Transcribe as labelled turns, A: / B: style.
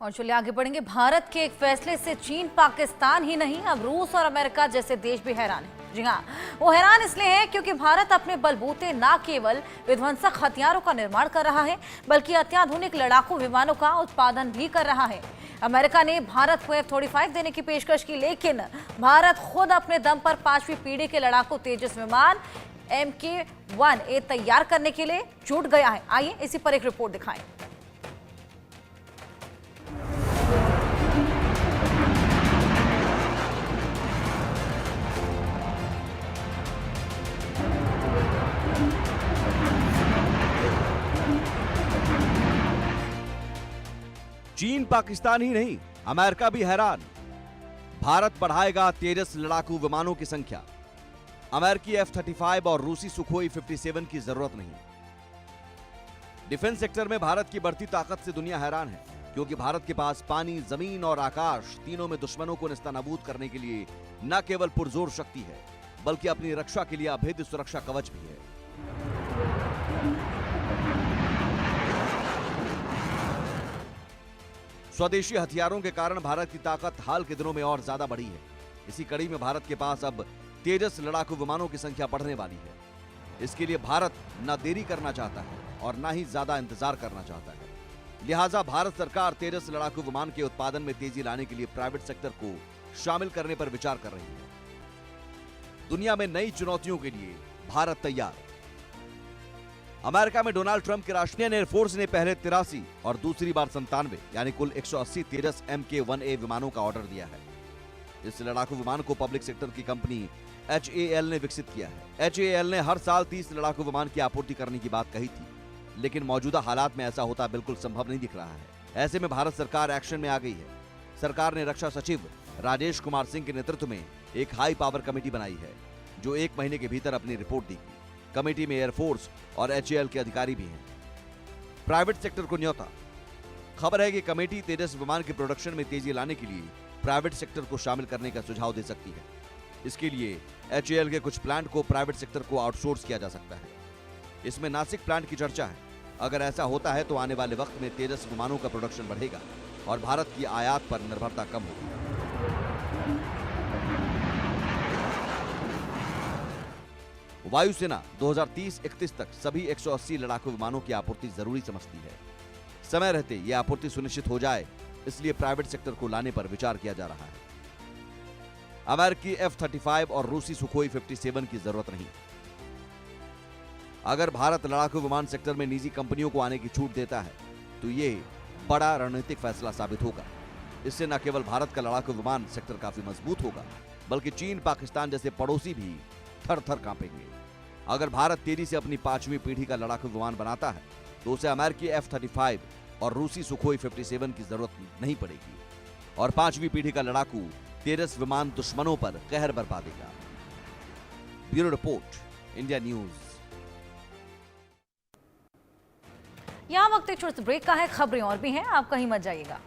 A: और चलिए आगे बढ़ेंगे। भारत के एक फैसले से चीन, पाकिस्तान ही नहीं, अब रूस और अमेरिका जैसे देश भी हैरान हैं। जी हाँ, वो हैरान इसलिए है क्योंकि भारत अपने बलबूते न केवल विध्वंसक हथियारों का निर्माण कर रहा है, बल्कि अत्याधुनिक लड़ाकू विमानों का उत्पादन भी कर रहा है। अमेरिका ने भारत को F-35 देने की पेशकश की, लेकिन भारत खुद अपने दम पर 5वीं पीढ़ी के लड़ाकू तेजस विमान MK-1A तैयार करने के लिए जुट गया है। आइए इसी पर एक रिपोर्ट दिखाएं।
B: चीन, पाकिस्तान ही नहीं, अमेरिका भी हैरान। भारत बढ़ाएगा तेजस लड़ाकू विमानों की संख्या। अमेरिकी F-35 और रूसी सुखोई 57 की जरूरत नहीं। डिफेंस सेक्टर में भारत की बढ़ती ताकत से दुनिया हैरान है, क्योंकि भारत के पास पानी, जमीन और आकाश तीनों में दुश्मनों को नेस्तनाबूद करने के लिए न केवल पुरजोर शक्ति है, बल्कि अपनी रक्षा के लिए अभेद्य सुरक्षा कवच भी है। स्वदेशी हथियारों के कारण भारत की ताकत हाल के दिनों में और ज्यादा बढ़ी है। इसी कड़ी में भारत के पास अब तेजस लड़ाकू विमानों की संख्या बढ़ने वाली है। इसके लिए भारत न देरी करना चाहता है और न ही ज्यादा इंतजार करना चाहता है। लिहाजा भारत सरकार तेजस लड़ाकू विमान के उत्पादन में तेजी लाने के लिए प्राइवेट सेक्टर को शामिल करने पर विचार कर रही है। दुनिया में नई चुनौतियों के लिए भारत तैयार। अमेरिका में डोनाल्ड ट्रंप के राष्ट्रीय एयरफोर्स ने पहले 83 और दूसरी बार 97 यानी कुल 180 तेजस MK-1A विमानों का ऑर्डर दिया है। इस लड़ाकू विमान को पब्लिक सेक्टर की कंपनी HAL ने विकसित किया है। HAL ने हर साल 30 लड़ाकू विमान की आपूर्ति करने की बात कही थी, लेकिन मौजूदा हालात में ऐसा होता बिल्कुल संभव नहीं दिख रहा है। ऐसे में भारत सरकार एक्शन में आ गई है। सरकार ने रक्षा सचिव राजेश कुमार सिंह के नेतृत्व में एक हाई पावर कमेटी बनाई है, जो 1 महीने के भीतर अपनी रिपोर्ट देगी। कमेटी में एयरफोर्स और HAL के अधिकारी भी हैं। प्राइवेट सेक्टर को न्योता। खबर है कि कमेटी तेजस विमान के प्रोडक्शन में तेजी लाने के लिए प्राइवेट सेक्टर को शामिल करने का सुझाव दे सकती है। इसके लिए HAL के कुछ प्लांट को प्राइवेट सेक्टर को आउटसोर्स किया जा सकता है। इसमें नासिक प्लांट की चर्चा है। अगर ऐसा होता है तो आने वाले वक्त में तेजस विमानों का प्रोडक्शन बढ़ेगा और भारत की आयात पर निर्भरता कम होगी। वायुसेना 2030-31 तक सभी 180 लड़ाकू विमानों की आपूर्ति जरूरी समझती है। समय रहते यह आपूर्ति सुनिश्चित हो जाए, इसलिए प्राइवेट सेक्टर को लाने पर विचार किया जा रहा है। अमेरिकी F-35 और रूसी सुखोई 57 की जरूरत नहीं। अगर भारत लड़ाकू विमान सेक्टर में निजी कंपनियों को आने की छूट देता है, तो यह बड़ा रणनीतिक फैसला साबित होगा। इससे न केवल भारत का लड़ाकू विमान सेक्टर काफी मजबूत होगा, बल्कि चीन, पाकिस्तान जैसे पड़ोसी भी थर-थर कांपेंगे। अगर भारत तेजी से अपनी 5वीं पीढ़ी का लड़ाकू विमान बनाता है, तो उसे अमेरिकी F-35 और रूसी सुखोई 57 की जरूरत नहीं पड़ेगी और 5वीं पीढ़ी का लड़ाकू तेजस विमान दुश्मनों पर कहर बरपा देगा। Bureau report, India news.
A: यहाँ वक्त एक छोटे से ब्रेक का है। खबरें और भी हैं, आप कहीं मत जाइएगा।